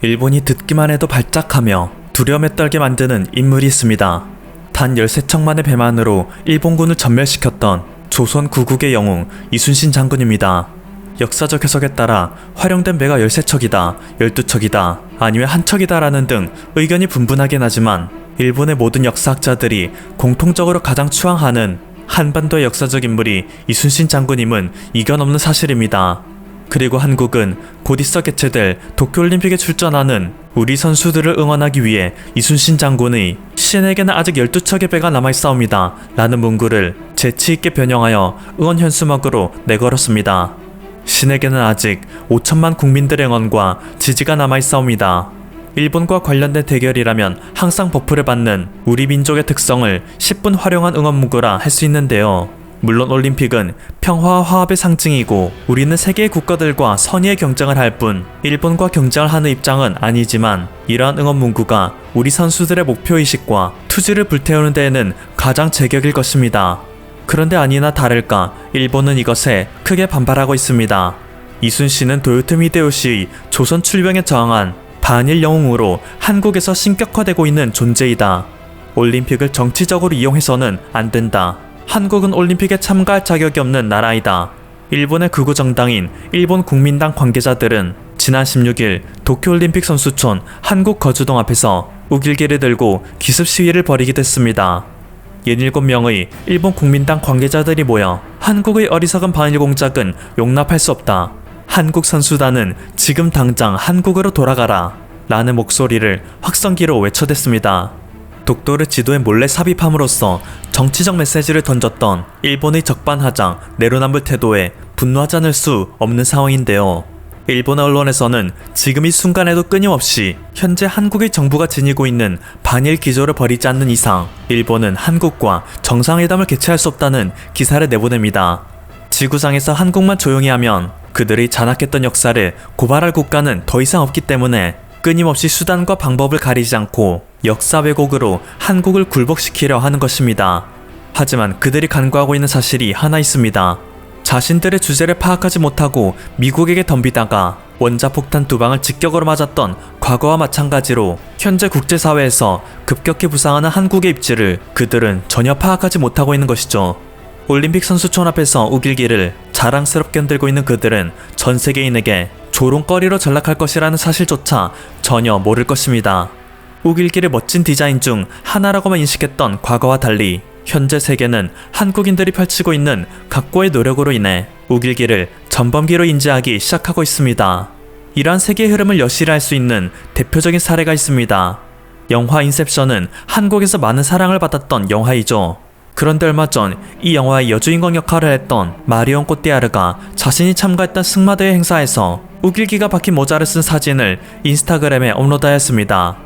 일본이 듣기만 해도 발작하며 두려움에 떨게 만드는 인물이 있습니다. 단 13척만의 배만으로 일본군을 전멸시켰던 조선 구국의 영웅 이순신 장군입니다. 역사적 해석에 따라 활용된 배가 13척이다, 12척이다, 아니면 한 척이다 라는 등 의견이 분분하긴 하지만 일본의 모든 역사학자들이 공통적으로 가장 추앙하는 한반도의 역사적 인물이 이순신 장군임은 이견 없는 사실입니다. 그리고 한국은 곧 있어 개최될 도쿄올림픽에 출전하는 우리 선수들을 응원하기 위해 이순신 장군의 신에게는 아직 12척의 배가 남아있사옵니다 라는 문구를 재치있게 변형하여 응원 현수막으로 내걸었습니다. 신에게는 아직 5천만 국민들의 응원과 지지가 남아있사옵니다. 일본과 관련된 대결이라면 항상 버프를 받는 우리 민족의 특성을 10분 활용한 응원 문구라 할 수 있는데요. 물론 올림픽은 평화와 화합의 상징이고 우리는 세계의 국가들과 선의의 경쟁을 할 뿐 일본과 경쟁을 하는 입장은 아니지만 이러한 응원 문구가 우리 선수들의 목표의식과 투지를 불태우는 데에는 가장 제격일 것입니다. 그런데 아니나 다를까 일본은 이것에 크게 반발하고 있습니다. 이순신은 도요토미 히데요시의 조선 출병에 저항한 반일 영웅으로 한국에서 신격화되고 있는 존재이다. 올림픽을 정치적으로 이용해서는 안 된다. 한국은 올림픽에 참가할 자격이 없는 나라이다. 일본의 극우 정당인 일본 국민당 관계자들은 지난 16일 도쿄올림픽 선수촌 한국거주동 앞에서 우길기를 들고 기습 시위를 벌이기도 했습니다. 67명의 일본 국민당 관계자들이 모여 한국의 어리석은 반일 공작은 용납할 수 없다. 한국 선수단은 지금 당장 한국으로 돌아가라 라는 목소리를 확성기로 외쳐댔습니다. 독도를 지도에 몰래 삽입함으로써 정치적 메시지를 던졌던 일본의 적반하장 내로남불 태도에 분노하지 않을 수 없는 상황인데요. 일본 언론에서는 지금 이 순간에도 끊임없이 현재 한국의 정부가 지니고 있는 반일 기조를 버리지 않는 이상 일본은 한국과 정상회담을 개최할 수 없다는 기사를 내보냅니다. 지구상에서 한국만 조용히 하면 그들의 잔악했던 역사를 고발할 국가는 더 이상 없기 때문에 끊임없이 수단과 방법을 가리지 않고 역사 왜곡으로 한국을 굴복시키려 하는 것입니다. 하지만 그들이 간과하고 있는 사실이 하나 있습니다. 자신들의 주제를 파악하지 못하고 미국에게 덤비다가 원자폭탄 2방을 직격으로 맞았던 과거와 마찬가지로 현재 국제사회에서 급격히 부상하는 한국의 입지를 그들은 전혀 파악하지 못하고 있는 것이죠. 올림픽 선수촌 앞에서 우길기를 자랑스럽게 흔들고 있는 그들은 전 세계인에게 조롱거리로 전락할 것이라는 사실조차 전혀 모를 것입니다. 우길기를 멋진 디자인 중 하나라고만 인식했던 과거와 달리 현재 세계는 한국인들이 펼치고 있는 각고의 노력으로 인해 우길기를 전범기로 인지하기 시작하고 있습니다. 이러한 세계의 흐름을 여실히 할 수 있는 대표적인 사례가 있습니다. 영화 인셉션은 한국에서 많은 사랑을 받았던 영화이죠. 그런데 얼마 전 이 영화의 여주인공 역할을 했던 마리온 꼬띠아르가 자신이 참가했던 승마대회 행사에서 우길기가 박힌 모자를 쓴 사진을 인스타그램에 업로드하였습니다.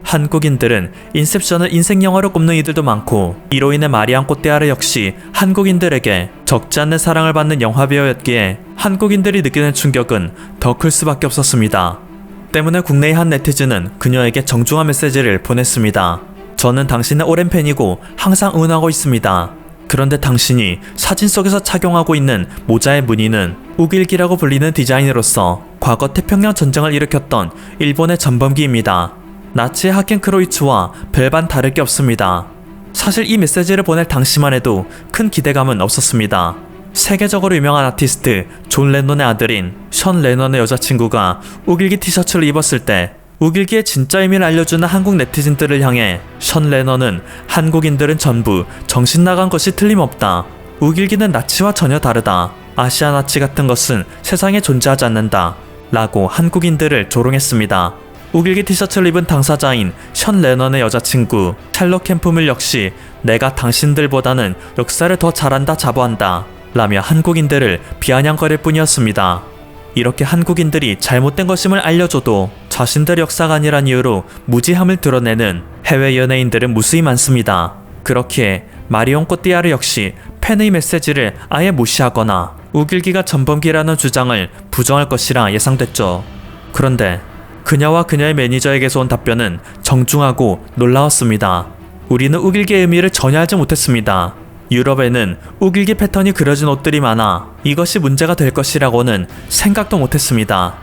한국인들은 인셉션을 인생 영화로 꼽는 이들도 많고 이로 인해 마리안 꼬띠아르 역시 한국인들에게 적지 않는 사랑을 받는 영화배우였기에 한국인들이 느끼는 충격은 더 클 수밖에 없었습니다. 때문에 국내의 한 네티즌은 그녀에게 정중한 메시지를 보냈습니다. 저는 당신의 오랜 팬이고 항상 응원하고 있습니다. 그런데 당신이 사진 속에서 착용하고 있는 모자의 무늬는 우길기라고 불리는 디자인으로서 과거 태평양 전쟁을 일으켰던 일본의 전범기입니다. 나치의 하켄크로이츠와 별반 다를 게 없습니다. 사실 이 메시지를 보낼 당시만 해도 큰 기대감은 없었습니다. 세계적으로 유명한 아티스트 존 레논의 아들인 션 레논의 여자친구가 우길기 티셔츠를 입었을 때 우길기의 진짜 의미를 알려주는 한국 네티즌들을 향해 션 레논은 한국인들은 전부 정신 나간 것이 틀림없다. 우길기는 나치와 전혀 다르다. 아시아 나치 같은 것은 세상에 존재하지 않는다. 라고 한국인들을 조롱했습니다. 우길기 티셔츠를 입은 당사자인 션 레넌의 여자친구 샬럿 캠프밀 역시 내가 당신들보다는 역사를 더 잘한다 자부한다 라며 한국인들을 비아냥거릴 뿐이었습니다. 이렇게 한국인들이 잘못된 것임을 알려줘도 자신들의 역사가 아니란 이유로 무지함을 드러내는 해외 연예인들은 무수히 많습니다. 그렇기에 마리온 꼬띠아르 역시 팬의 메시지를 아예 무시하거나 우길기가 전범기라는 주장을 부정할 것이라 예상됐죠. 그런데 그녀와 그녀의 매니저에게서 온 답변은 정중하고 놀라웠습니다. 우리는 우길기의 의미를 전혀 알지 못했습니다. 유럽에는 우길기 패턴이 그려진 옷들이 많아 이것이 문제가 될 것이라고는 생각도 못했습니다.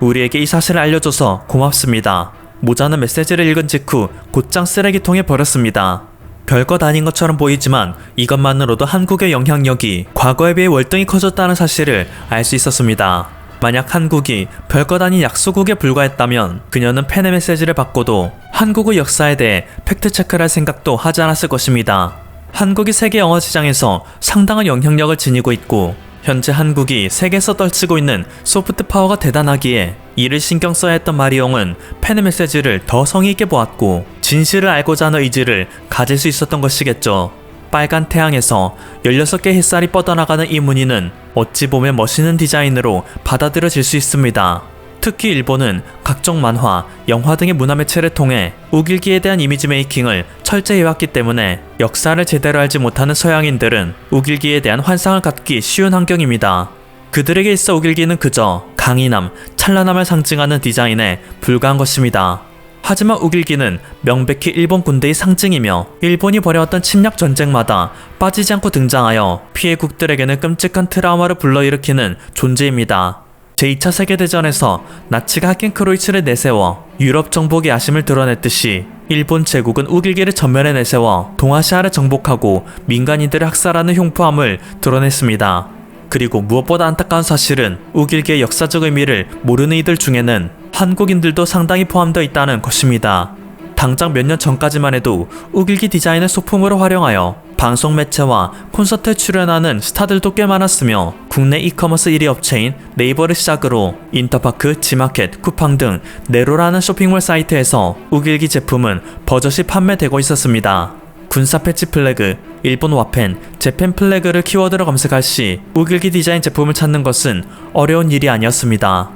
우리에게 이 사실을 알려줘서 고맙습니다. 모자는 메시지를 읽은 직후 곧장 쓰레기통에 버렸습니다. 별것 아닌 것처럼 보이지만 이것만으로도 한국의 영향력이 과거에 비해 월등히 커졌다는 사실을 알 수 있었습니다. 만약 한국이 별것 아닌 약소국에 불과했다면 그녀는 팬의 메시지를 받고도 한국의 역사에 대해 팩트체크를 할 생각도 하지 않았을 것입니다. 한국이 세계 영화 시장에서 상당한 영향력을 지니고 있고 현재 한국이 세계에서 떨치고 있는 소프트 파워가 대단하기에 이를 신경 써야 했던 마리옹은 팬의 메시지를 더 성의 있게 보았고 진실을 알고자 하는 의지를 가질 수 있었던 것이겠죠. 빨간 태양에서 16개 햇살이 뻗어나가는 이 무늬는 어찌 보면 멋있는 디자인으로 받아들여질 수 있습니다. 특히 일본은 각종 만화, 영화 등의 문화 매체를 통해 우길기에 대한 이미지 메이킹을 철저히 해왔기 때문에 역사를 제대로 알지 못하는 서양인들은 우길기에 대한 환상을 갖기 쉬운 환경입니다. 그들에게 있어 우길기는 그저 강인함, 찬란함을 상징하는 디자인에 불과한 것입니다. 하지만 우길기는 명백히 일본 군대의 상징이며 일본이 벌여왔던 침략 전쟁마다 빠지지 않고 등장하여 피해국들에게는 끔찍한 트라우마를 불러일으키는 존재입니다. 제2차 세계대전에서 나치가 하켄크로이츠를 내세워 유럽 정복의 야심을 드러냈듯이 일본 제국은 우길기를 전면에 내세워 동아시아를 정복하고 민간인들을 학살하는 흉포함을 드러냈습니다. 그리고 무엇보다 안타까운 사실은 우길기의 역사적 의미를 모르는 이들 중에는 한국인들도 상당히 포함되어 있다는 것입니다. 당장 몇 년 전까지만 해도 우길기 디자인을 소품으로 활용하여 방송 매체와 콘서트에 출연하는 스타들도 꽤 많았으며 국내 이커머스 1위 업체인 네이버를 시작으로 인터파크, 지마켓, 쿠팡 등 네로라는 쇼핑몰 사이트에서 우길기 제품은 버젓이 판매되고 있었습니다. 군사 패치 플래그, 일본 와펜, 재팬 플래그를 키워드로 검색할 시 우길기 디자인 제품을 찾는 것은 어려운 일이 아니었습니다.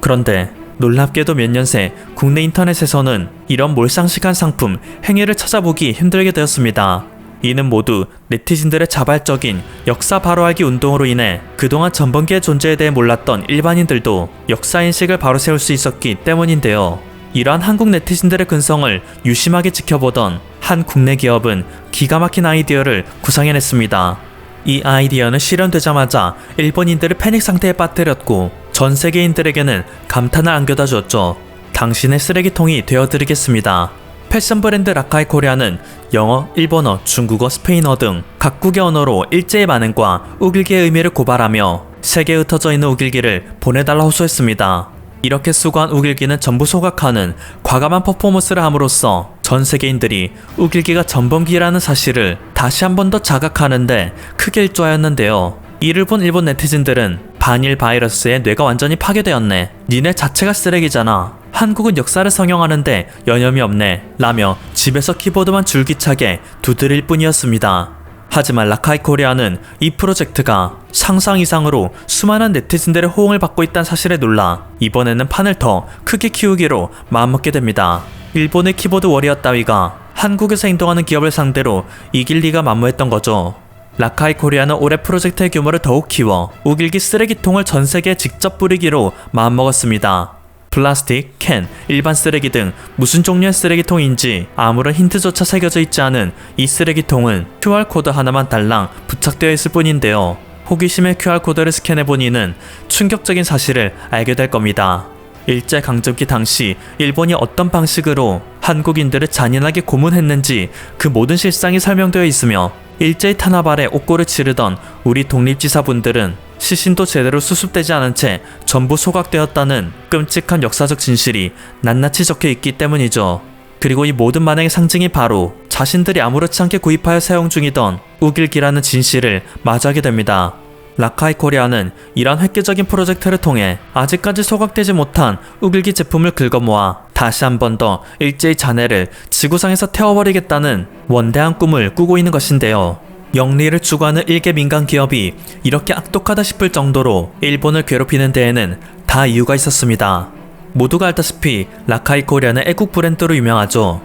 그런데 놀랍게도 몇 년 새 국내 인터넷에서는 이런 몰상식한 상품, 행위를 찾아보기 힘들게 되었습니다. 이는 모두 네티즌들의 자발적인 역사 바로알기 운동으로 인해 그동안 전범기의 존재에 대해 몰랐던 일반인들도 역사인식을 바로 세울 수 있었기 때문인데요. 이러한 한국 네티즌들의 근성을 유심하게 지켜보던 한 국내 기업은 기가 막힌 아이디어를 구상해냈습니다. 이 아이디어는 실현되자마자 일본인들을 패닉 상태에 빠뜨렸고 전 세계인들에게는 감탄을 안겨다 주었죠. 당신의 쓰레기통이 되어드리겠습니다. 패션 브랜드 라카이 코리아는 영어, 일본어, 중국어, 스페인어 등 각국의 언어로 일제의 만행과 우길기의 의미를 고발하며 세계에 흩어져 있는 우길기를 보내달라 호소했습니다. 이렇게 수고한 우길기는 전부 소각하는 과감한 퍼포먼스를 함으로써 전 세계인들이 우길기가 전범기라는 사실을 다시 한 번 더 자각하는데 크게 일조하였는데요. 이를 본 일본 네티즌들은 반일 바이러스에 뇌가 완전히 파괴되었네. 니네 자체가 쓰레기잖아. 한국은 역사를 성형하는데 여념이 없네. 라며 집에서 키보드만 줄기차게 두드릴 뿐이었습니다. 하지만 라카이 코리아는 이 프로젝트가 상상 이상으로 수많은 네티즌들의 호응을 받고 있다는 사실에 놀라 이번에는 판을 더 크게 키우기로 마음먹게 됩니다. 일본의 키보드 워리어 따위가 한국에서 행동하는 기업을 상대로 이길 리가 만무했던 거죠. 라카이 코리아는 올해 프로젝트의 규모를 더욱 키워 우길기 쓰레기통을 전 세계에 직접 뿌리기로 마음먹었습니다. 플라스틱, 캔, 일반 쓰레기 등 무슨 종류의 쓰레기통인지 아무런 힌트조차 새겨져 있지 않은 이 쓰레기통은 QR코드 하나만 달랑 부착되어 있을 뿐인데요. 호기심에 QR코드를 스캔해본 이는 충격적인 사실을 알게 될 겁니다. 일제강점기 당시 일본이 어떤 방식으로 한국인들을 잔인하게 고문했는지 그 모든 실상이 설명되어 있으며 일제의 탄압 아래 옥고를 치르던 우리 독립지사분들은 시신도 제대로 수습되지 않은 채 전부 소각되었다는 끔찍한 역사적 진실이 낱낱이 적혀 있기 때문이죠. 그리고 이 모든 만행의 상징이 바로 자신들이 아무렇지 않게 구입하여 사용 중이던 우길기라는 진실을 마주하게 됩니다. 라카이 코리아는 이런 획기적인 프로젝트를 통해 아직까지 소각되지 못한 우길기 제품을 긁어모아 다시 한 번 더 일제의 잔해를 지구상에서 태워버리겠다는 원대한 꿈을 꾸고 있는 것인데요. 영리를 추구하는 일개 민간 기업이 이렇게 악독하다 싶을 정도로 일본을 괴롭히는 데에는 다 이유가 있었습니다. 모두가 알다시피 라카이 코리아는 애국 브랜드로 유명하죠.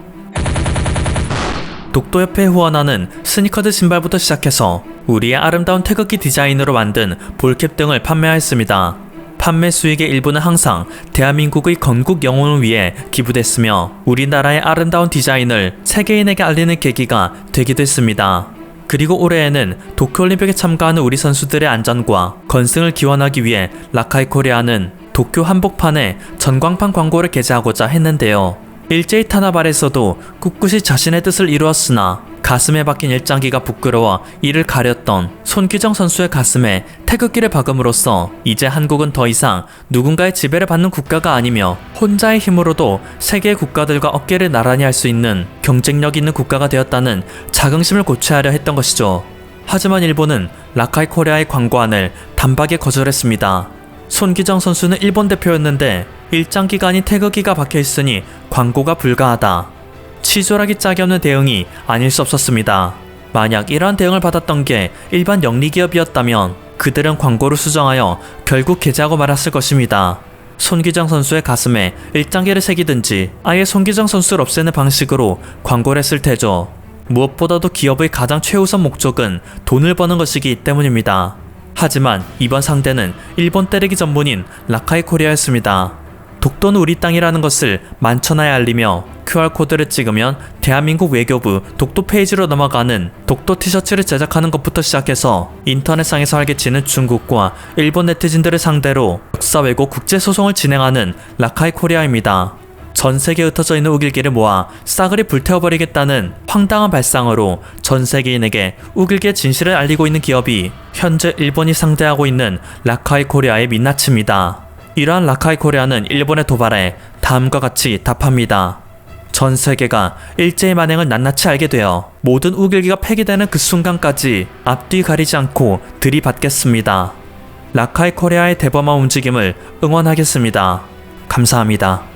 독도협회에 후원하는 스니커즈 신발부터 시작해서 우리의 아름다운 태극기 디자인으로 만든 볼캡 등을 판매하였습니다. 판매 수익의 일부는 항상 대한민국의 건국 영혼을 위해 기부됐으며 우리나라의 아름다운 디자인을 세계인에게 알리는 계기가 되기도 했습니다. 그리고 올해에는 도쿄올림픽에 참가하는 우리 선수들의 안전과 건승을 기원하기 위해 라카이 코리아는 도쿄 한복판에 전광판 광고를 게재하고자 했는데요. 일제히 탄압 아래서도 꿋꿋이 자신의 뜻을 이루었으나 가슴에 박힌 일장기가 부끄러워 이를 가렸던 손기정 선수의 가슴에 태극기를 박음으로써 이제 한국은 더 이상 누군가의 지배를 받는 국가가 아니며 혼자의 힘으로도 세계의 국가들과 어깨를 나란히 할 수 있는 경쟁력 있는 국가가 되었다는 자긍심을 고취하려 했던 것이죠. 하지만 일본은 라카이 코리아의 광고안을 단박에 거절했습니다. 손기정 선수는 일본 대표였는데 일장기가 아닌 태극기가 박혀있으니 광고가 불가하다. 치졸하기 짝이 없는 대응이 아닐 수 없었습니다. 만약 이러한 대응을 받았던 게 일반 영리기업이었다면 그들은 광고를 수정하여 결국 게재하고 말았을 것입니다. 손기정 선수의 가슴에 일장기를 새기든지 아예 손기정 선수를 없애는 방식으로 광고를 했을 테죠. 무엇보다도 기업의 가장 최우선 목적은 돈을 버는 것이기 때문입니다. 하지만 이번 상대는 일본 때리기 전문인 라카이 코리아였습니다. 독도는 우리 땅이라는 것을 만천하에 알리며 QR코드를 찍으면 대한민국 외교부 독도 페이지로 넘어가는 독도 티셔츠를 제작하는 것부터 시작해서 인터넷상에서 활개치는 중국과 일본 네티즌들을 상대로 역사 왜곡 국제소송을 진행하는 라카이 코리아입니다. 전세계에 흩어져 있는 우길기를 모아 싸그리 불태워버리겠다는 황당한 발상으로 전세계인에게 우길기의 진실을 알리고 있는 기업이 현재 일본이 상대하고 있는 라카이 코리아의 민낯입니다. 이러한 라카이 코리아는 일본의 도발에 다음과 같이 답합니다. 전 세계가 일제의 만행을 낱낱이 알게 되어 모든 우길기가 폐기되는 그 순간까지 앞뒤 가리지 않고 들이받겠습니다. 라카이 코리아의 대범한 움직임을 응원하겠습니다. 감사합니다.